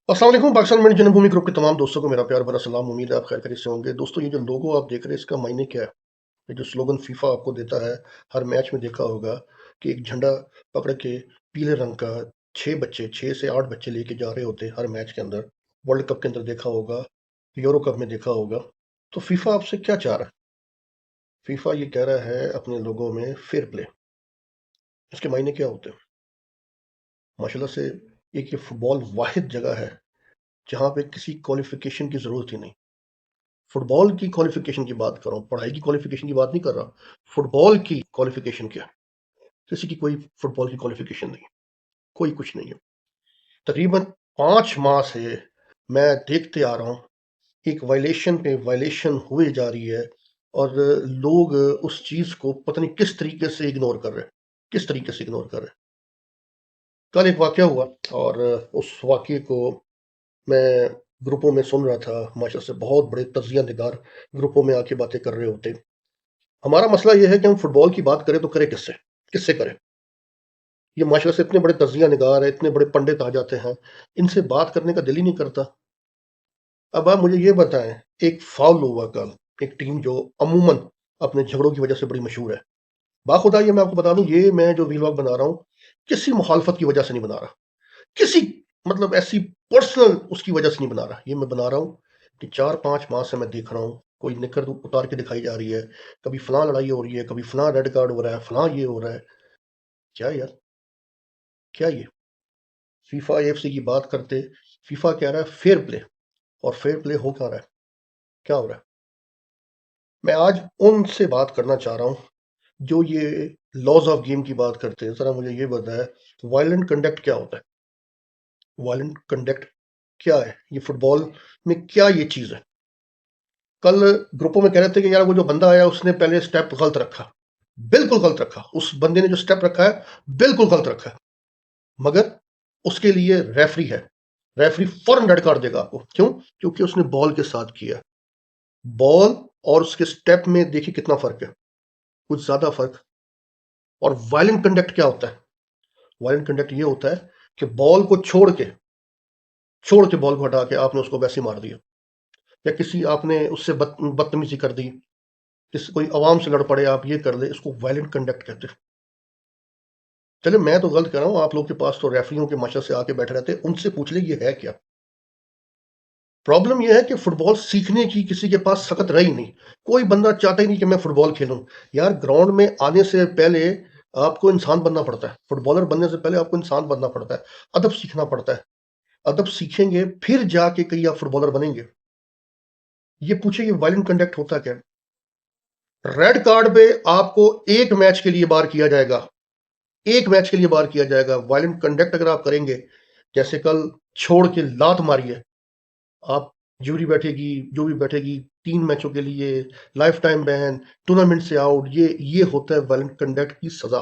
अस्सलाम वालेकुम। पाकिस्तान में जन्मभूमि ग्रुप के तमाम दोस्तों को मेरा प्यार भरा सलाम। उम्मीद है आप खैर खैरियत से होंगे। दोस्तों, ये जो लोगो आप देख रहे हैं, इसका मायने क्या है? ये जो स्लोगन फीफा आपको देता है, हर मैच में देखा होगा कि एक झंडा पकड़ के पीले रंग का 6 से 8 बच्चे लेके जा रहे होते हैं हर मैच के अंदर। वर्ल्ड कप के अंदर देखा होगा, यूरो कप में देखा होगा। तो फीफा आपसे क्या चाह रहा है? फीफा ये कह रहा है अपने लोगों में फेयर प्ले। इसके मायने क्या होते हैं? माशाल्लाह से एक ये फुटबॉल वाहिद जगह है जहां पे किसी क्वालिफिकेशन की जरूरत ही नहीं। फुटबॉल की क्वालिफिकेशन की बात कर रहा हूँ, पढ़ाई की क्वालिफिकेशन की बात नहीं कर रहा। फुटबॉल की क्वालिफिकेशन क्या है? किसी की कोई फुटबॉल की क्वालिफिकेशन नहीं है, कोई कुछ नहीं है। तकरीबन 5 माह से मैं देखते आ रहा हूँ, एक वायलेशन पे वायलेशन हुए जा रही है और लोग उस चीज को पता नहीं किस तरीके से इग्नोर कर रहे हैं, किस तरीके से इग्नोर कर रहे हैं। कल एक वाकया हुआ और उस वाकये को मैं ग्रुपों में सुन रहा था। माशा से बहुत बड़े तजिया निगार ग्रुपों में आके बातें कर रहे होते। हमारा मसला यह है कि हम फुटबॉल की बात करें तो करें किससे, किससे करें? ये माशाल्लाह से इतने बड़े तजिया निगार है, इतने बड़े पंडित आ जाते हैं, इनसे बात करने का दिल ही नहीं करता। अब आप मुझे ये बताएं, एक फाउल हुआ कल, एक टीम जो अमूमन अपने झगड़ों की वजह से बड़ी मशहूर है। बाखुदा ये मैं आपको बता दूं, ये मैं जो वीलॉग बना रहा हूं किसी मुखालफत की वजह से नहीं बना रहा, किसी मतलब ऐसी पर्सनल उसकी वजह से नहीं बना रहा। ये मैं बना रहा हूं कि 4-5 माह से मैं देख रहा हूं, कोई निकर उतार के दिखाई जा रही है, कभी फलां लड़ाई हो रही है, कभी फलां रेड कार्ड हो रहा है, फलां ये हो रहा है। क्या यार, क्या ये? फीफा एफसी की बात करते, फीफा कह रहा है फेयर प्ले, और फेयर प्ले हो क्या रहा है? क्या हो रहा है? मैं आज उनसे बात करना चाह रहा हूं जो ये लॉज ऑफ गेम की बात करते हैं। जरा मुझे ये बताया, वायलेंट कंडक्ट क्या होता है? वायलेंट कंडक्ट क्या है? ये फुटबॉल में क्या ये चीज है? कल ग्रुपों में कह रहे थे कि यार वो जो बंदा आया उसने पहले स्टेप गलत रखा। बिल्कुल गलत रखा, उस बंदे ने जो स्टेप रखा है बिल्कुल गलत रखा है, मगर उसके लिए रेफरी है। रेफरी फौरन रेड कार्ड देगा आपको। क्यों? क्योंकि उसने बॉल के साथ किया। बॉल और उसके स्टेप में देखिए कितना फर्क है, कुछ ज्यादा फर्क। और वायलेंट कंडक्ट क्या होता है? वायलेंट कंडक्ट ये होता है कि बॉल को छोड़ के बॉल को हटा के आपने उसको वैसे मार दिया, या किसी आपने उससे बदतमीजी कर दी, किसी कोई आवाम से लड़ पड़े, आप ये कर ले, इसको वायलेंट कंडक्ट कहते हैं। चले मैं तो गलत कर रहा हूं, आप लोग के पास तो रेफरियों के मशर से आके बैठे रहते, उनसे पूछ ले ये है क्या। प्रॉब्लम यह है कि फुटबॉल सीखने की किसी के पास सख्त रही नहीं। कोई बंदा चाहता ही नहीं कि मैं फुटबॉल खेलूं। यार ग्राउंड में आने से पहले आपको इंसान बनना पड़ता है, फुटबॉलर बनने से पहले आपको इंसान बनना पड़ता है, अदब सीखना पड़ता है। अदब सीखेंगे फिर जाके कहीं आप फुटबॉलर बनेंगे। ये पूछे ये वायलेंट कंडक्ट होता क्या है? रेड कार्ड पे आपको एक मैच के लिए बार किया जाएगा, एक मैच के लिए बार किया जाएगा। वायलेंट कंडक्ट अगर आप करेंगे, जैसे कल छोड़ के लात मारी है, आप ज्यूरी बैठेगी, जो भी बैठेगी, 3 मैचों के लिए लाइफ टाइम बैन, टूर्नामेंट से आउट। ये होता है वायलेंट कंडक्ट की सजा।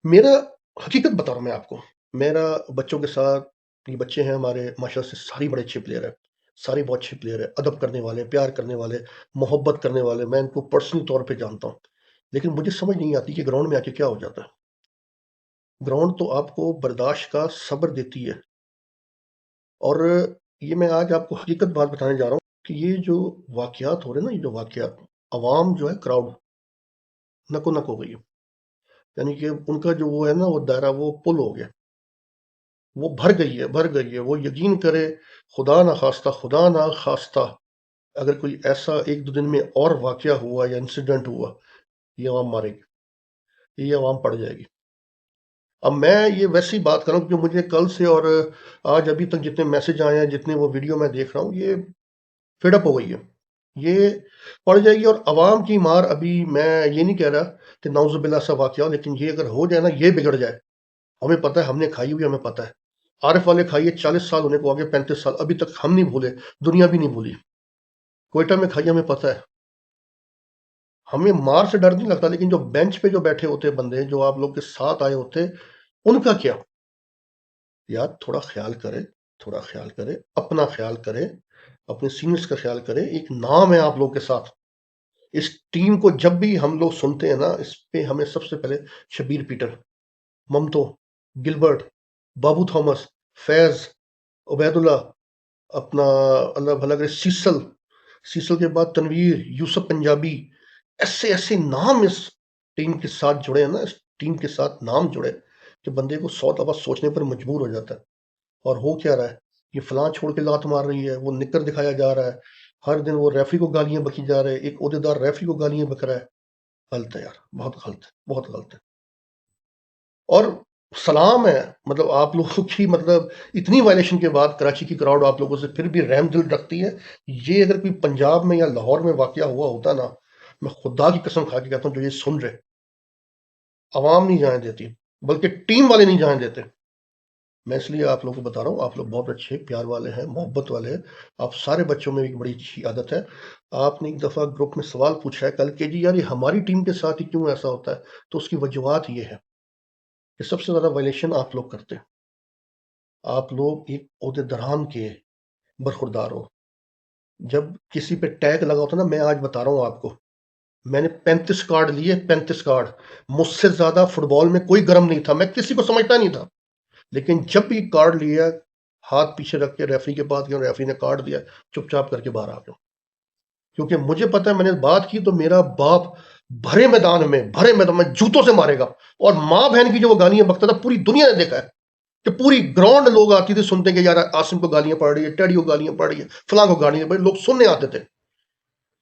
मेरा हकीकत बता रहा हूं मैं आपको, मेरा बच्चों के साथ, ये बच्चे हैं हमारे माशा से, सारी बड़े अच्छे प्लेयर है, सारे बहुत अच्छे प्लेयर है, अदब करने वाले, प्यार करने वाले, मोहब्बत करने वाले। मैं इनको पर्सनल तौर पे जानता हूं, लेकिन मुझे समझ नहीं आती कि ग्राउंड में आके क्या हो जाता है। ग्राउंड तो आपको बर्दाश्त का सब्र देती है। और ये मैं आज आपको हकीकत बात बताने जा रहा हूँ कि ये जो वाकयात हो रहे हैं ना, ये जो वाकयात, अवाम जो है, क्राउड नको नको हो गई है। यानी कि उनका जो वो है ना, वो दायरा वो पुल हो गया, वो भर गई है, भर गई है। वो यकीन करे, खुदा ना खास्ता अगर कोई ऐसा 1-2 दिन में और वाकया हुआ या इंसिडेंट हुआ, ये अवाम मारेगी, ये अवाम पड़ जाएगी। अब मैं ये वैसी बात कर रहा हूँ कि मुझे कल से और आज अभी तक जितने मैसेज आए हैं, जितने वो वीडियो मैं देख रहा हूँ, ये फिडअप हो गई है, ये पड़ जाएगी। और अवाम की मार, अभी मैं ये नहीं कह रहा कि नाउजुबिल्ला सा वाकया हो, लेकिन ये अगर हो जाए ना, ये बिगड़ जाए, हमें पता है, हमने खाई हुई, हमें पता है। आरिफ वाले खाइए, 40 साल होने को आगे, 35 साल, अभी तक हम नहीं भूले, दुनिया भी नहीं भूली। कोयटा में खाइए, हमें पता है। हमें मार से डर नहीं लगता, लेकिन जो बेंच पे जो बैठे होते बंदे, जो आप लोग के साथ आए होते, उनका क्या? यार थोड़ा ख्याल करे, थोड़ा ख्याल करे, अपना ख्याल करे, अपने सीनियर्स का ख्याल करे। एक नाम है आप लोग के साथ। इस टीम को जब भी हम लोग सुनते हैं ना, इस पे हमें सबसे पहले शबीर पीटर, ममतो, गिलबर्ट, बाबू थॉमस, फैज, उबैदुल्ला, अपना अल्लाह भला करे सीसल के बाद तनवीर, यूसुफ पंजाबी, ऐसे ऐसे नाम इस टीम के साथ जुड़े हैं ना, इस टीम के साथ नाम जुड़े कि बंदे को 100 दफा सोचने पर मजबूर हो जाता है। और हो क्या रहा है, ये फलां छोड़ के लात मार रही है, वो निकर दिखाया जा रहा है, हर दिन वो रेफरी को गालियां बकी जा रहे हैं, एक ओहदेदार रेफरी को गालियां बक रहा है। गलत है यार, बहुत गलत है, बहुत गलत है। और सलाम है, मतलब आप लोगों की, मतलब इतनी वायलेशन के बाद कराची की क्राउड आप लोगों से फिर भी रहम दिल रखती है। ये अगर कोई पंजाब में या लाहौर में वाकया हुआ होता ना, मैं खुदा की कसम खा के कहता हूँ, जो ये सुन रहे, आवाम नहीं जाने देती, बल्कि टीम वाले नहीं जाने देते। मैं इसलिए आप लोगों को बता रहा हूँ, आप लोग बहुत अच्छे प्यार वाले हैं, मोहब्बत वाले हैं। आप सारे बच्चों में एक बड़ी अच्छी आदत है। आपने एक दफ़ा ग्रुप में सवाल पूछा है कल के, जी यार ये हमारी टीम के साथ ही क्यों ऐसा होता है, तो उसकी वजूहत ये है कि सबसे ज़्यादा वायलेशन आप लोग करते हैं। आप लोग एक ओहदेदारान के बरखुरदार हो। जब किसी पे टैग लगा होता ना, मैं आज बता रहा हूँ आपको, मैंने 35 कार्ड लिए, 35 कार्ड। मुझसे ज़्यादा फुटबॉल में कोई गर्म नहीं था, मैं किसी को समझता नहीं था। लेकिन जब भी कार्ड लिया, हाथ पीछे रख के रेफरी के पास गया, रेफरी ने कार्ड दिया, चुपचाप करके बाहर आ गया। क्योंकि मुझे पता है, मैंने बात की तो मेरा बाप भरे मैदान में जूतों से मारेगा। और माँ बहन की जो वो गालियां बकता था, पूरी दुनिया ने देखा है कि पूरी ग्राउंड लोग आती थी सुनते कि यार आसिम को गालियां पड़ रही है, टैडी को गालियां पड़ रही है, फलां को गालियां पड़ रही, लोग सुनने आते थे।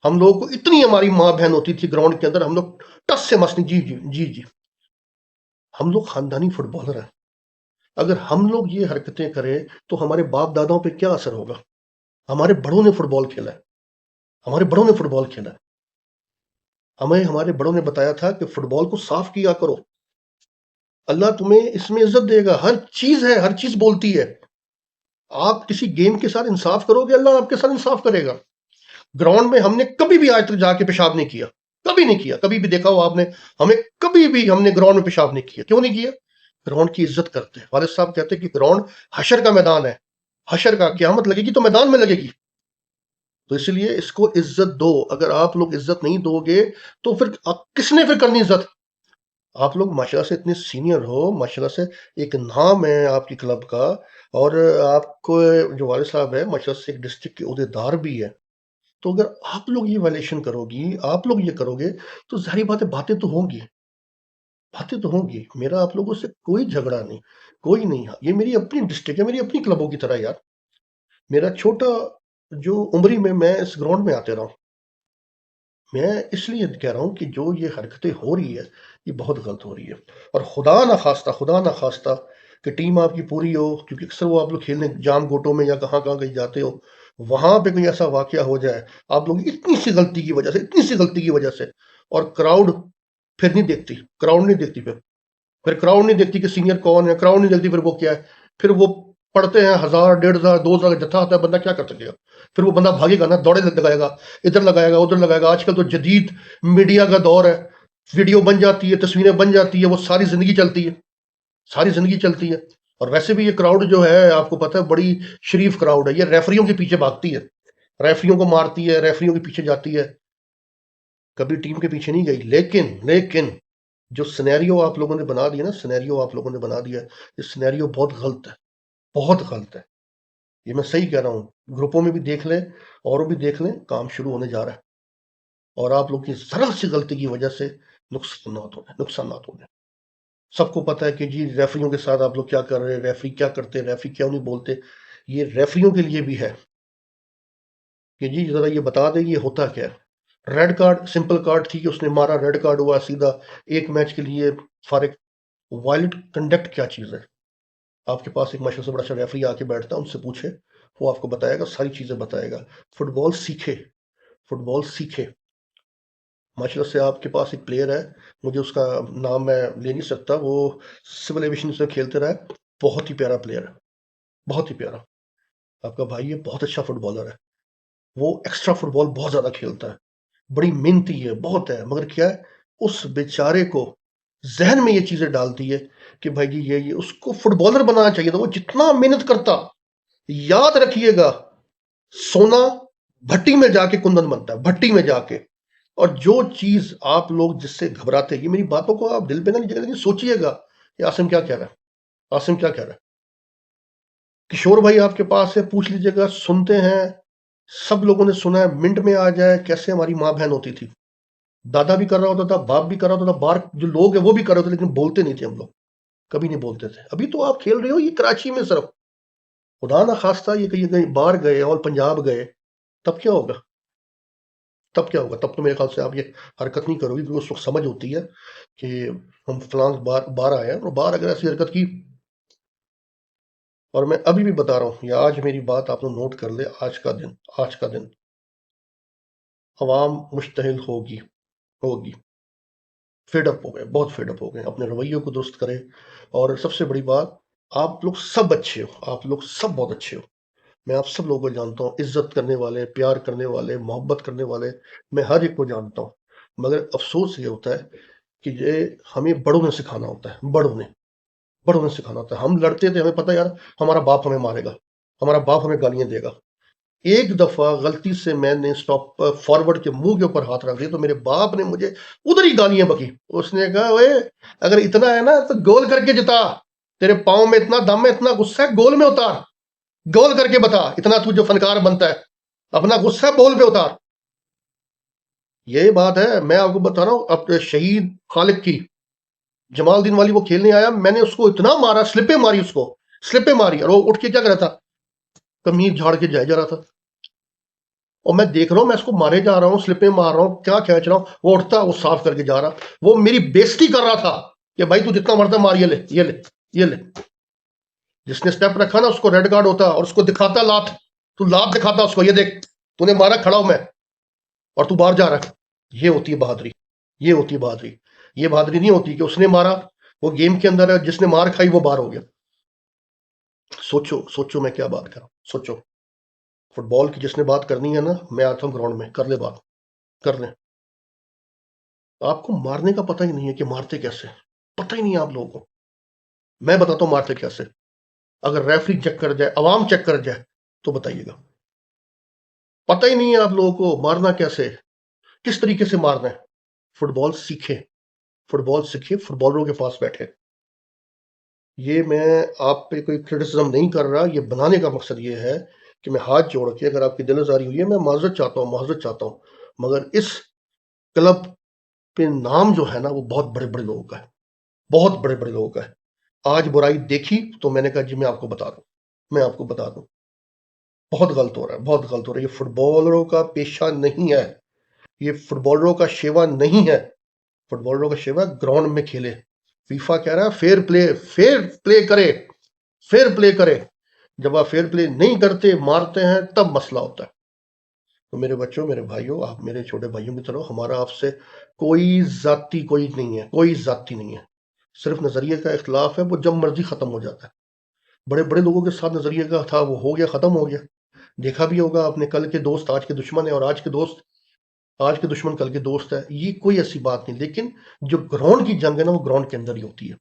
हम लोगों को इतनी हमारी माँ बहन होती थी ग्राउंड के अंदर, हम लोग टस से मस नहीं, जी जी जी जी। हम लोग खानदानी फुटबॉलर हैं। अगर हम लोग ये हरकतें करें तो हमारे बाप दादाओं पे क्या असर होगा। हमारे बड़ों ने फुटबॉल खेला है, हमारे बड़ों ने फुटबॉल खेला है। हमें हमारे बड़ों ने बताया था कि फुटबॉल को साफ किया करो, अल्लाह तुम्हें इसमें इज्जत देगा। हर चीज है, हर चीज बोलती है। आप किसी गेम के साथ इंसाफ करोगे, अल्लाह आपके साथ इंसाफ करेगा। ग्राउंड में हमने कभी भी आज तक जाके पेशाब नहीं किया, कभी नहीं किया। कभी भी देखा हो आपने हमें, कभी भी हमने ग्राउंड में पेशाब नहीं किया। क्यों नहीं किया? ग्राउंड की इज्जत करते हैं। वालिद साहब कहते हैं कि ग्राउंड हशर का मैदान है, हशर का क़यामत लगेगी तो मैदान में लगेगी। तो इसलिए इसको इज्जत दो। अगर आप लोग इज्जत नहीं दोगे तो फिर किसने फिर करनी इज्जत? आप लोग माशाल्लाह से इतने सीनियर हो, माशाल्लाह से एक नाम है आपकी क्लब का। और आपको जो वालिद साहब है माशाल्लाह से एक डिस्ट्रिक्ट के ओहदेदार भी है। तो अगर आप लोग ये वायलेशन करोगी, आप लोग ये करोगे, तो जाहिर बात है बातें तो होंगी, बातें तो होंगी। मेरा आप लोगों से कोई झगड़ा नहीं, कोई नहीं। ये मेरी अपनी डिस्ट्रिक्ट है, मेरी अपनी क्लबों की तरह यार। मेरा छोटा जो उम्री में मैं इस ग्राउंड में आते रहा हूँ। मैं इसलिए कह रहा हूँ कि जो ये हरकतें हो रही है, ये बहुत गलत हो रही है। और खुदा ना खास्ता कि टीम आपकी पूरी हो, क्योंकि अक्सर वो आप लोग खेलने जाम गोटों में या कहाँ कहाँ कहीं जाते हो, वहां पे कोई ऐसा वाकया हो जाए आप लोग इतनी सी गलती की वजह से, इतनी सी गलती की वजह से, और क्राउड फिर नहीं देखती, क्राउड नहीं देखती। फिर क्राउड नहीं देखती कि सीनियर कौन है, क्राउड नहीं देखती फिर वो क्या है। फिर वो पढ़ते हैं 1000 1500 2000 का जत्था आता है, बंदा क्या कर सकेगा? फिर वो बंदा भागेगा ना, दौड़े लगाएगा, इधर लगाएगा उधर लगाएगा। आजकल तो जदीद मीडिया का दौर है, वीडियो बन जाती है, तस्वीरें बन जाती है, वो सारी जिंदगी चलती है, सारी जिंदगी चलती है। और वैसे भी ये क्राउड जो है आपको पता है बड़ी शरीफ क्राउड है, ये रेफरियों के पीछे भागती है, रेफरियों को मारती है, रेफरियों के पीछे जाती है, कभी टीम के पीछे नहीं गई। लेकिन जो सिनेरियो आप लोगों ने बना दिया ना, सिनेरियो आप लोगों ने बना दिया, ये सिनेरियो बहुत गलत है, बहुत गलत है। ये मैं सही कह रहा हूँ, ग्रुपों में भी देख लें, और भी देख लें, काम शुरू होने जा रहा है। और आप लोग की जरा सी गलती की वजह से नुकसानात हो रहे हैं। सबको पता है कि जी रेफरियों के साथ आप लोग क्या कर रहे हैं, रेफरी क्या करते हैं, रेफरी क्यों नहीं बोलते। ये रेफरियों के लिए भी है कि जी जरा ये बता दें ये होता क्या है। रेड कार्ड, सिंपल कार्ड, ठीक है, उसने मारा, रेड कार्ड हुआ, सीधा एक मैच के लिए फारिग। वायलेंट कंडक्ट क्या चीज़ है? आपके पास एक माशा से बड़ा अच्छा रेफरी आके बैठता है, उनसे पूछे, वो आपको बताएगा, सारी चीज़ें बताएगा। फुटबॉल सीखे, फुटबॉल सीखे। माशाल्लाह से आपके पास एक प्लेयर है, मुझे उसका नाम मैं ले नहीं सकता, वो सिविल एविएशन से खेलते रहा है, बहुत ही प्यारा प्लेयर है, बहुत ही प्यारा। आपका भाई है, बहुत अच्छा फुटबॉलर है। वो एक्स्ट्रा फुटबॉल बहुत ज़्यादा खेलता है, बड़ी मेहनती है, बहुत है। मगर क्या है, उस बेचारे को जहन में ये चीज़ें डालती है कि भाई जी ये उसको फुटबॉलर बनाना चाहिए था। वो जितना मेहनत करता, याद रखिएगा, सोना भट्टी में जाके कुंदन बनता है, भट्टी में जाके। और जो चीज आप लोग जिससे घबराते, ये मेरी बातों को आप दिल पे ना लीजिएगा, लेकिन सोचिएगा, یہ आसिम क्या कह रहा है? आसिम क्या कह रहा है? किशोर भाई आपके पास है, पूछ लीजिएगा, सुनते हैं, सब लोगों ने सुना है, मिनट में आ जाए कैसे हमारी माँ बहन होती थी, दादा भी कर रहा होता था, बाप भी कर रहा होता था, बाहर जो लोग हैं वो भी कर रहे होते, लेकिन बोलते नहीं थे हम लोग, कभी नहीं बोलते थे। अभी तो आप खेल रहे हो ये कराची में सिर्फ, खुदा ना खास्ता ये कहीं कहीं बाहर गए और पंजाब गए, तब क्या होगा? तब क्या होगा? तब तो मेरे ख्याल से आप ये हरकत नहीं करोगे, क्योंकि उस वक्त समझ होती है कि हम फलां बार बाहर आए हैं, और बाहर अगर ऐसी हरकत की, और मैं अभी भी बता रहा हूं, या आज मेरी बात आप लोग नोट कर ले, आज का दिन अवाम मुश्तहिल होगी, होगी, फेडअप हो गए, बहुत फेडअप हो गए, अपने रवैये को दुरुस्त करें। और सबसे बड़ी बात, आप लोग सब अच्छे हो, आप लोग सब बहुत अच्छे हो, मैं आप सब लोगों को जानता हूँ, इज्जत करने वाले, प्यार करने वाले, मोहब्बत करने वाले, मैं हर एक को जानता हूँ। मगर अफसोस ये होता है कि ये हमें बड़ों ने सिखाना होता है, बड़ों ने सिखाना होता है। हम लड़ते थे, हमें पता है यार हमारा बाप हमें मारेगा, हमारा बाप हमें गालियां देगा। एक दफा गलती से मैंने स्टॉप फॉरवर्ड के मुंह के ऊपर हाथ रख दिया, तो मेरे बाप ने मुझे उधर ही गालियां बकी। उसने कहा, ओए अगर इतना है ना तो गोल करके जिता, तेरे पाँव में इतना दम है, इतना गुस्सा है, गोल में उतार, गोल करके बता, इतना तू जो फनकार बनता है, अपना गुस्सा बॉल पे उतार। यही बात है, मैं आपको बता रहा हूं, अब शहीद खालिद की जमालदीन वाली वो खेलने आया, मैंने उसको इतना मारा, स्लिपे मारी उसको, स्लिपे मारी, और वो उठ के क्या कर रहा था, कमीज झाड़ के जाए जा रहा था। और मैं देख रहा हूं, मैं इसको मारे जा रहा हूं, स्लिपे मार रहा हूं, क्या खींच रहा हूं, वो उठता, वो साफ करके जा रहा, वो मेरी बेइज्जती कर रहा था कि भाई तू जितना मरता मार, ये ले, ये ले, ये ले। जिसने स्टेप रखा ना उसको रेड कार्ड होता, और उसको दिखाता लात, तू लात दिखाता उसको, ये देख तूने मारा, खड़ा हूं मैं, और तू बाहर जा रहा है। ये होती है बहादुरी, ये होती है बहादुरी। ये बहादुरी नहीं होती कि उसने मारा, वो गेम के अंदर है, जिसने मार खाई वो बाहर हो गया। सोचो, सोचो मैं क्या बात कर रहा हूं, सोचो। फुटबॉल की जिसने बात करनी है ना, मैं आता हूं ग्राउंड में, कर ले बात, कर ले। आपको मारने का पता ही नहीं है कि मारते कैसे, पता ही नहीं है आप लोगों को। मैं बताता हूं मारते कैसे, अगर रेफरी चेक कर जाए, अवाम चेक कर जाए, तो बताइएगा। पता ही नहीं है आप लोगों को मारना कैसे, किस तरीके से मारना है। फुटबॉल सीखे, फुटबॉल सीखे, फुटबॉलरों के पास बैठे। ये मैं आप पे कोई क्रिटिसिज्म नहीं कर रहा, ये बनाने का मकसद ये है कि मैं हाथ जोड़ के, अगर आपकी दिलजारी हुई है, मैं माजरत चाहता हूँ, माजरत चाहता हूँ, मगर इस क्लब पे नाम जो है ना, वो बहुत बड़े बड़े लोगों का है, बहुत बड़े बड़े लोगों का है। आज बुराई देखी तो मैंने कहा जी मैं आपको बता दूं, मैं आपको बता दूं, बहुत गलत हो रहा है, बहुत गलत हो रहा है। ये फुटबॉलरों का पेशा नहीं है, ये फुटबॉलरों का शेवा नहीं है। फुटबॉलरों का शेवा ग्राउंड में खेले। फीफा कह रहा है फेयर प्ले, फेयर प्ले करे, फेयर प्ले करे। जब आप फेयर प्ले नहीं करते, मारते हैं, तब मसला होता है। तो मेरे बच्चों, मेरे भाइयों, आप मेरे छोटे भाइयों की तरह, हमारा आपसे कोई जाति कोई नहीं है, कोई जाति नहीं है, सिर्फ नजरिए का इख्तलाफ है, वो जब मर्जी खत्म हो जाता है। बड़े बड़े लोगों के साथ नजरिए का था, वो हो गया, खत्म हो गया। देखा भी होगा आपने, कल के दोस्त आज के दुश्मन है, और आज के दुश्मन कल के दोस्त है, ये कोई ऐसी बात नहीं। लेकिन जो ग्राउंड की जंग है ना, वो ग्राउंड के अंदर ही होती है,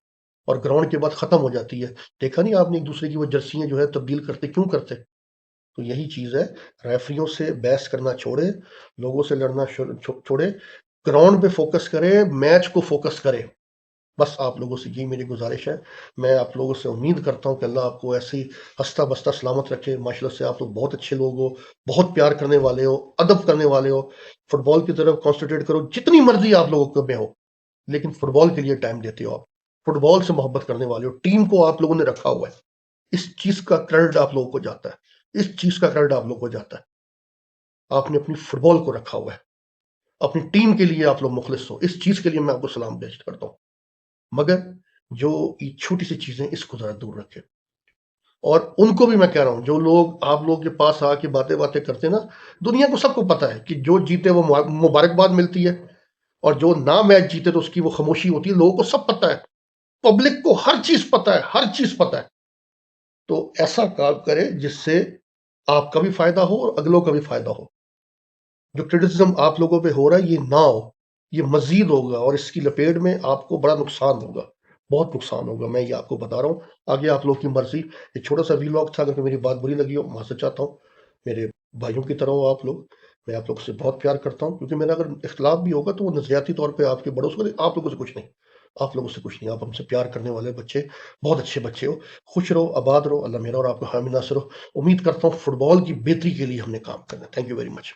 और ग्राउंड के बाद खत्म हो जाती है। देखा नहीं आपने, एक दूसरे की वो जर्सियां जो है तब्दील करते, क्यों करते? तो यही चीज है, रेफरियों से बहस करना छोड़े, लोगों से लड़ना छोड़े, ग्राउंड पे फोकस करे, मैच को फोकस करे। बस आप लोगों से यही मेरी गुजारिश है। मैं आप लोगों से उम्मीद करता हूं कि अल्लाह आपको ऐसी हंसता बसता सलामत रखे। माशाल्लाह से आप लोग बहुत अच्छे लोग हो, बहुत प्यार करने वाले हो, अदब करने वाले हो। फुटबॉल की तरफ कॉन्सेंट्रेट करो जितनी मर्जी आप लोगों को में हो, लेकिन फुटबॉल के लिए टाइम देते हो आप, फुटबॉल से मोहब्बत करने वाले हो, टीम को आप लोगों ने रखा हुआ है। इस चीज का क्रेडिट आप लोगों को जाता है, इस चीज का क्रेडिट आप लोगों को जाता है। आपने अपनी फुटबॉल को रखा हुआ है, अपनी टीम के लिए आप लोग मुखलिस हो, इस चीज के लिए मैं आपको सलाम पेश करता हूं। मगर जो ये छोटी सी चीजें, इसको जरा दूर रखें। और उनको भी मैं कह रहा हूं, जो लोग आप लोग के पास आके बातें बातें करते हैं ना, दुनिया को सबको पता है कि जो जीते वो मुबारकबाद मिलती है, और जो ना मैच जीते तो उसकी वो खामोशी होती है। लोगों को सब पता है, पब्लिक को हर चीज पता है, हर चीज पता है। तो ऐसा काम करें जिससे आपका भी फायदा हो और अगलों का भी फायदा हो। जो क्रिटिसिज्म आप लोगों पे हो रहा है, ये ना हो, ये मजीद होगा, और इसकी लपेट में आपको बड़ा नुकसान होगा, बहुत नुकसान होगा, मैं ये आपको बता रहा हूं। आगे आप लोग की मर्जी। एक छोटा सा वीलॉग था, अगर मेरी बात बुरी लगी हो, माफी चाहता हूं। मेरे भाइयों की तरह हो आप लोग, मैं आप लोग से बहुत प्यार करता हूं, क्योंकि मेरा अगर इख्तलाफ भी होगा तो वो नजरियाती तौर पर आपके बड़ों से, आप लोगों से कुछ नहीं। आप लोगों से कुछ नहीं, आप हमसे प्यार करने वाले बच्चे, बहुत अच्छे बच्चे हो। खुश रहो, आबाद रहो, अल्लाह मेरा और आपका हामी नासिर हो। उम्मीद करता हूँ फुटबॉल की बेहतरी के लिए हमने काम करना है। Thank you very much.